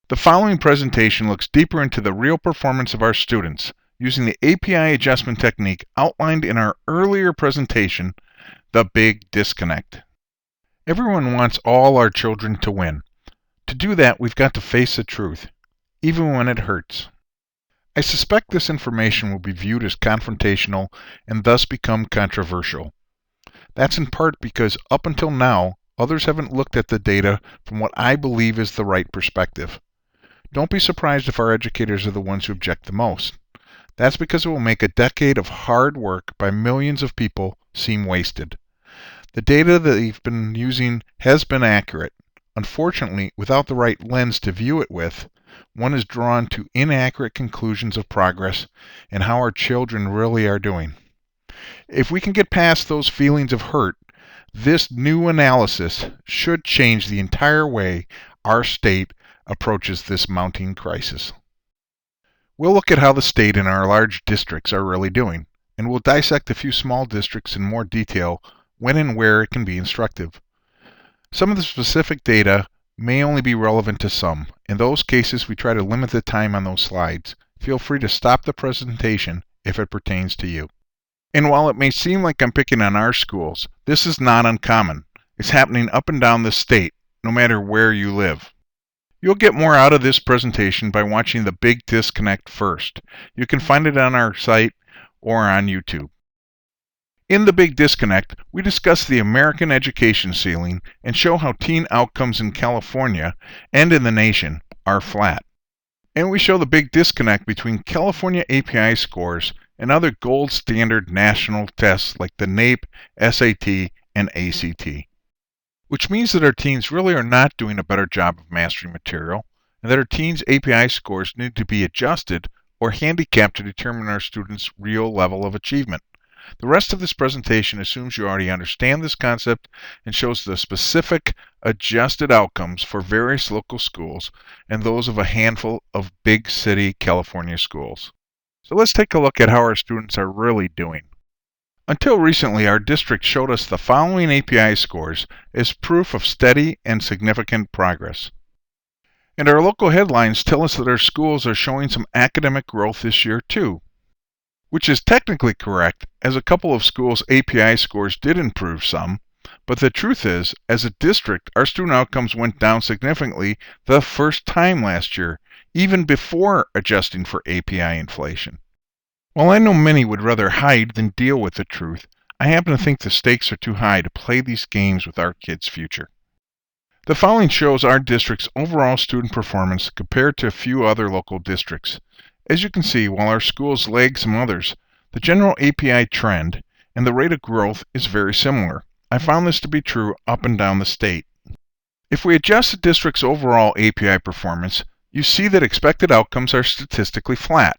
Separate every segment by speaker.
Speaker 1: The following presentation looks deeper into the real performance of our students using the API adjustment technique outlined in our earlier presentation, The Big Disconnect. Everyone wants all our children to win. To do that, we've got to face the truth, even when it hurts. I suspect this information will be viewed as confrontational and thus become controversial. That's in part because up until now, others haven't looked at the data from what I believe is the right perspective. Don't be surprised if our educators are the ones who object the most. That's because it will make a decade of hard work by millions of people seem wasted. The data that they've been using has been accurate. Unfortunately, without the right lens to view it with, one is drawn to inaccurate conclusions of progress and how our children really are doing. If we can get past those feelings of hurt, this new analysis should change the entire way our state approaches this mounting crisis. We'll look at how the state and our large districts are really doing, and we'll dissect a few small districts in more detail when and where it can be instructive. Some of the specific data may only be relevant to some. In those cases, we try to limit the time on those slides. Feel free to stop the presentation if it pertains to you. And while it may seem like I'm picking on our schools, this is not uncommon. It's happening up and down the state, no matter where you live. You'll get more out of this presentation by watching The Big Disconnect first. You can find it on our site or on YouTube. In The Big Disconnect, we discuss the American education ceiling and show how teen outcomes in California and in the nation are flat. And we show the big disconnect between California API scores and other gold standard national tests like the NAEP, SAT, and ACT. Which means that our teens really are not doing a better job of mastering material, and that our teens' API scores need to be adjusted or handicapped to determine our students' real level of achievement. The rest of this presentation assumes you already understand this concept and shows the specific adjusted outcomes for various local schools and those of a handful of big city California schools. So let's take a look at how our students are really doing. Until recently, our district showed us the following API scores as proof of steady and significant progress. And our local headlines tell us that our schools are showing some academic growth this year too, which is technically correct, as a couple of schools' API scores did improve some, but the truth is, as a district, our student outcomes went down significantly the first time last year, even before adjusting for API inflation. While I know many would rather hide than deal with the truth, I happen to think the stakes are too high to play these games with our kids' future. The following shows our district's overall student performance compared to a few other local districts. As you can see, while our schools lag some others, the general API trend and the rate of growth is very similar. I found this to be true up and down the state. If we adjust the district's overall API performance, you see that expected outcomes are statistically flat.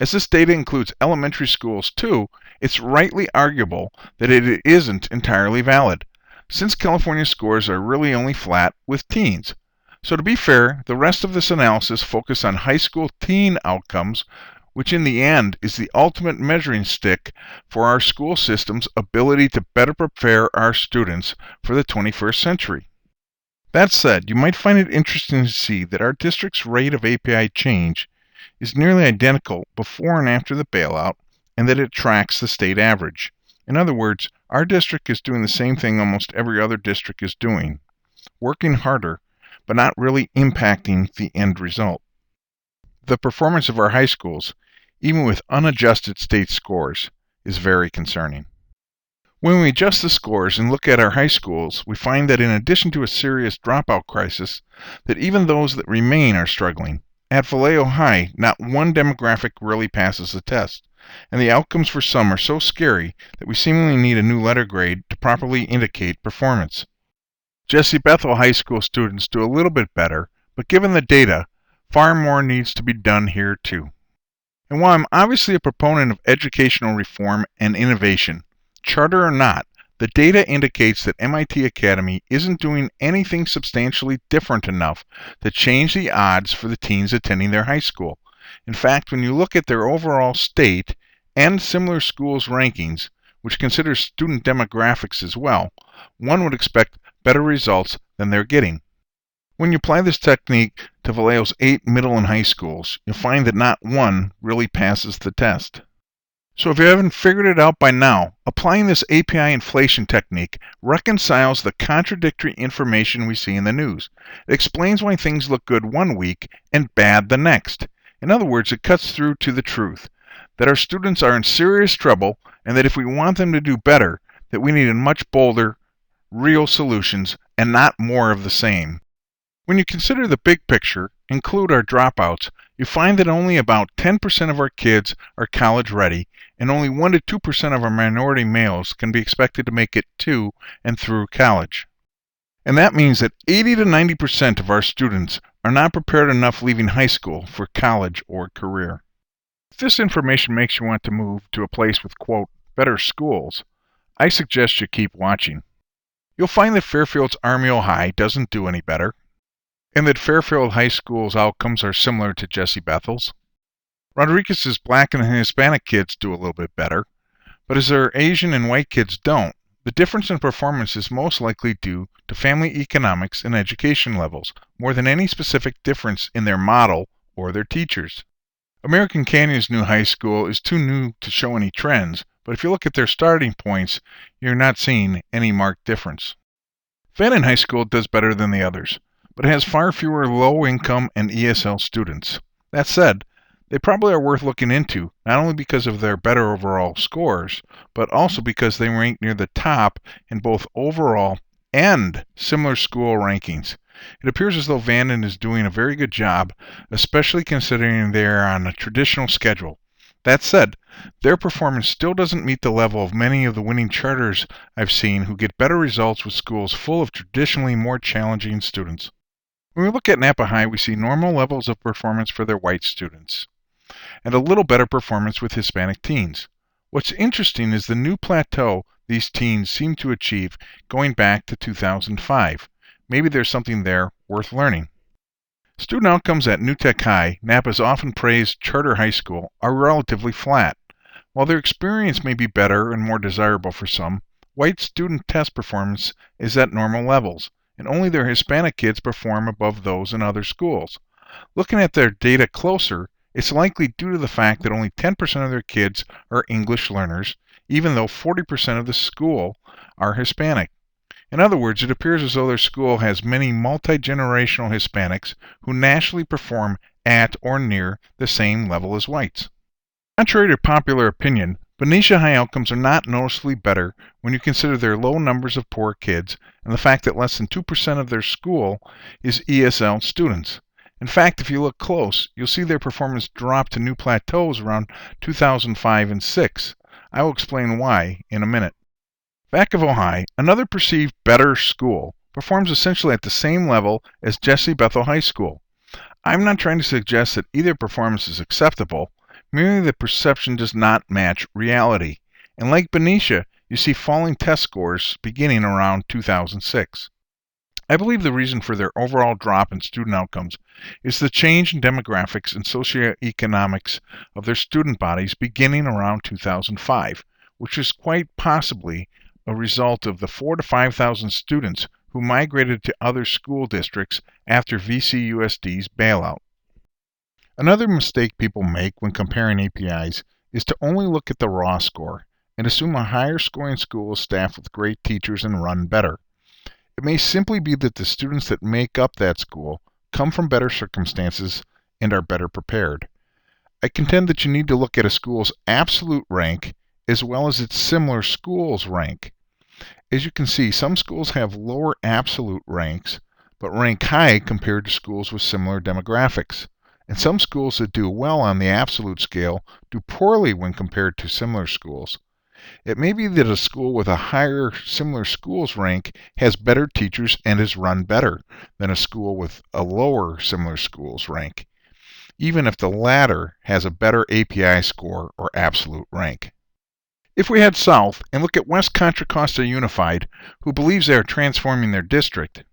Speaker 1: As this data includes elementary schools too, it's rightly arguable that it isn't entirely valid, since California scores are really only flat with teens. So to be fair, the rest of this analysis focuses on high school teen outcomes, which in the end is the ultimate measuring stick for our school system's ability to better prepare our students for the 21st century. That said, you might find it interesting to see that our district's rate of API change is nearly identical before and after the bailout, and that it tracks the state average. In other words, our district is doing the same thing almost every other district is doing, working harder, but not really impacting the end result. The performance of our high schools, even with unadjusted state scores, is very concerning. When we adjust the scores and look at our high schools, we find that in addition to a serious dropout crisis, that even those that remain are struggling. At Vallejo High, not one demographic really passes the test, and the outcomes for some are so scary that we seemingly need a new letter grade to properly indicate performance. Jesse Bethel High School students do a little bit better, but given the data, far more needs to be done here too. And while I'm obviously a proponent of educational reform and innovation, charter or not, the data indicates that MIT Academy isn't doing anything substantially different enough to change the odds for the teens attending their high school. In fact, when you look at their overall state and similar schools' rankings, which considers student demographics as well, one would expect better results than they're getting. When you apply this technique to Vallejo's 8 middle and high schools, you'll find that not one really passes the test. So if you haven't figured it out by now, applying this API inflation technique reconciles the contradictory information we see in the news. It explains why things look good one week and bad the next. In other words, it cuts through to the truth that our students are in serious trouble and that if we want them to do better, that we need much bolder, real solutions and not more of the same. When you consider the big picture, include our dropouts, you find that only about 10% of our kids are college ready, and only 1 to 2% of our minority males can be expected to make it to and through college. And that means that 80 to 90% of our students are not prepared enough leaving high school for college or career. If this information makes you want to move to a place with, quote, better schools, I suggest you keep watching. You'll find that Fairfield's Armijo High doesn't do any better, and that Fairfield High School's outcomes are similar to Jesse Bethel's. Rodriguez's Black and Hispanic kids do a little bit better, but as their Asian and white kids don't, the difference in performance is most likely due to family economics and education levels, more than any specific difference in their model or their teachers. American Canyon's new high school is too new to show any trends, but if you look at their starting points, you're not seeing any marked difference. Fannin High School does better than the others, but it has far fewer low-income and ESL students. That said, they probably are worth looking into, not only because of their better overall scores, but also because they rank near the top in both overall and similar school rankings. It appears as though Fannin is doing a very good job, especially considering they are on a traditional schedule. That said, their performance still doesn't meet the level of many of the winning charters I've seen who get better results with schools full of traditionally more challenging students. When we look at Napa High, we see normal levels of performance for their white students, and a little better performance with Hispanic teens. What's interesting is the new plateau these teens seem to achieve going back to 2005. Maybe there's something there worth learning. Student outcomes at New Tech High, Napa's often praised charter high school, are relatively flat. While their experience may be better and more desirable for some, white student test performance is at normal levels, and only their Hispanic kids perform above those in other schools. Looking at their data closer, it's likely due to the fact that only 10% of their kids are English learners, even though 40% of the school are Hispanic. In other words, it appears as though their school has many multi-generational Hispanics who nationally perform at or near the same level as whites. Contrary to popular opinion, Benicia High outcomes are not noticeably better when you consider their low numbers of poor kids and the fact that less than 2% of their school is ESL students. In fact, if you look close, you'll see their performance drop to new plateaus around 2005 and 6. I will explain why in a minute. Vacaville High, another perceived better school, performs essentially at the same level as Jesse Bethel High School. I'm not trying to suggest that either performance is acceptable, merely the perception does not match reality. And like Benicia, you see falling test scores beginning around 2006. I believe the reason for their overall drop in student outcomes is the change in demographics and socioeconomics of their student bodies beginning around 2005, which is quite possibly a result of the 4,000 to 5,000 students who migrated to other school districts after VCUSD's bailout. Another mistake people make when comparing APIs is to only look at the raw score and assume a higher scoring school is staffed with great teachers and run better. It may simply be that the students that make up that school come from better circumstances and are better prepared. I contend that you need to look at a school's absolute rank as well as its similar schools rank. As you can see, some schools have lower absolute ranks, but rank high compared to schools with similar demographics. And some schools that do well on the absolute scale do poorly when compared to similar schools. It may be that a school with a higher similar schools rank has better teachers and is run better than a school with a lower similar schools rank, even if the latter has a better API score or absolute rank. If we head south and look at West Contra Costa Unified, who believes they are transforming their district,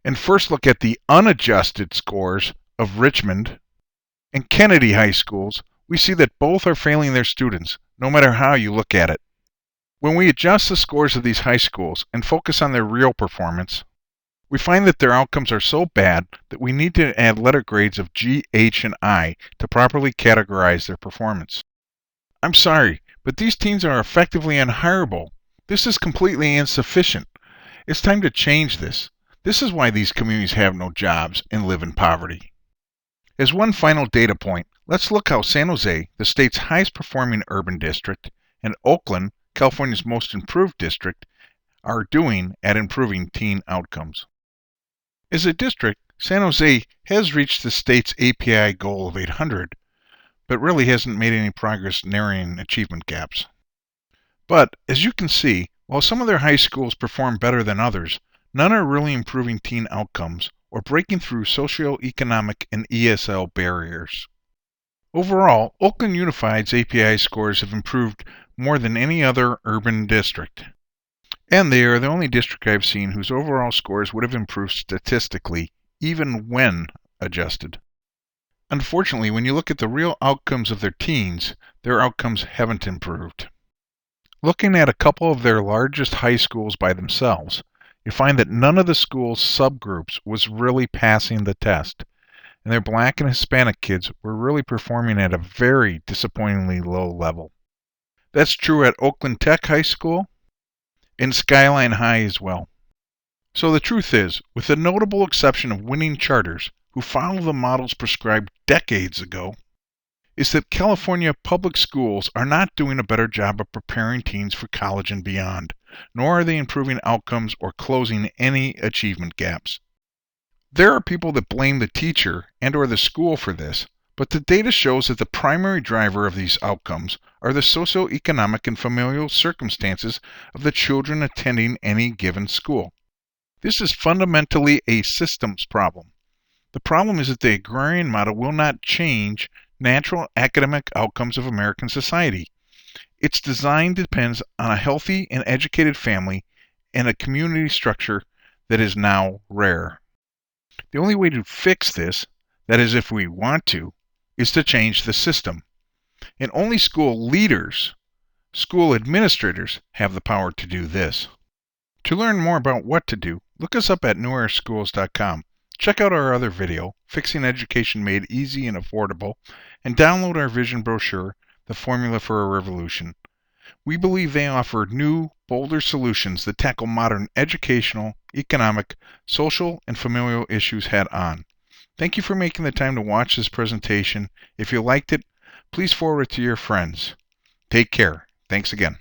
Speaker 1: and first look at the unadjusted scores of Richmond and Kennedy High Schools, we see that both are failing their students, no matter how you look at it. When we adjust the scores of these high schools and focus on their real performance, We find that their outcomes are so bad that we need to add letter grades of G, H, and I to properly categorize their performance. I'm sorry, but these teens are effectively unhireable. This is completely insufficient. It's time to change this. This is why these communities have no jobs and live in poverty. As one final data point, let's look how San Jose, the state's highest performing urban district, and Oakland, California's most improved district, are doing at improving teen outcomes. As a district, San Jose has reached the state's API goal of 800, but really hasn't made any progress narrowing achievement gaps. But, as you can see, while some of their high schools perform better than others, none are really improving teen outcomes or breaking through socioeconomic and ESL barriers. Overall, Oakland Unified's API scores have improved more than any other urban district. And they are the only district I've seen whose overall scores would have improved statistically, even when adjusted. Unfortunately, when you look at the real outcomes of their teens, their outcomes haven't improved. Looking at a couple of their largest high schools by themselves, you find that none of the school's subgroups was really passing the test, and their Black and Hispanic kids were really performing at a very disappointingly low level. That's true at Oakland Tech High School and Skyline High as well. So the truth is, with the notable exception of winning charters, who follow the models prescribed decades ago, is that California public schools are not doing a better job of preparing teens for college and beyond, nor are they improving outcomes or closing any achievement gaps. There are people that blame the teacher and/or the school for this, but the data shows that the primary driver of these outcomes are the socioeconomic and familial circumstances of the children attending any given school. This is fundamentally a systems problem. The problem is that the agrarian model will not change natural academic outcomes of American society. Its design depends on a healthy and educated family and a community structure that is now rare. The only way to fix this, that is if we want to, is to change the system. And only school leaders, school administrators, have the power to do this. To learn more about what to do, look us up at newerschools.com. Check out our other video, Fixing Education Made Easy and Affordable, and download our vision brochure, The Formula for a Revolution. We believe they offer new, bolder solutions that tackle modern educational, economic, social, and familial issues head on. Thank you for making the time to watch this presentation. If you liked it, please forward it to your friends. Take care. Thanks again.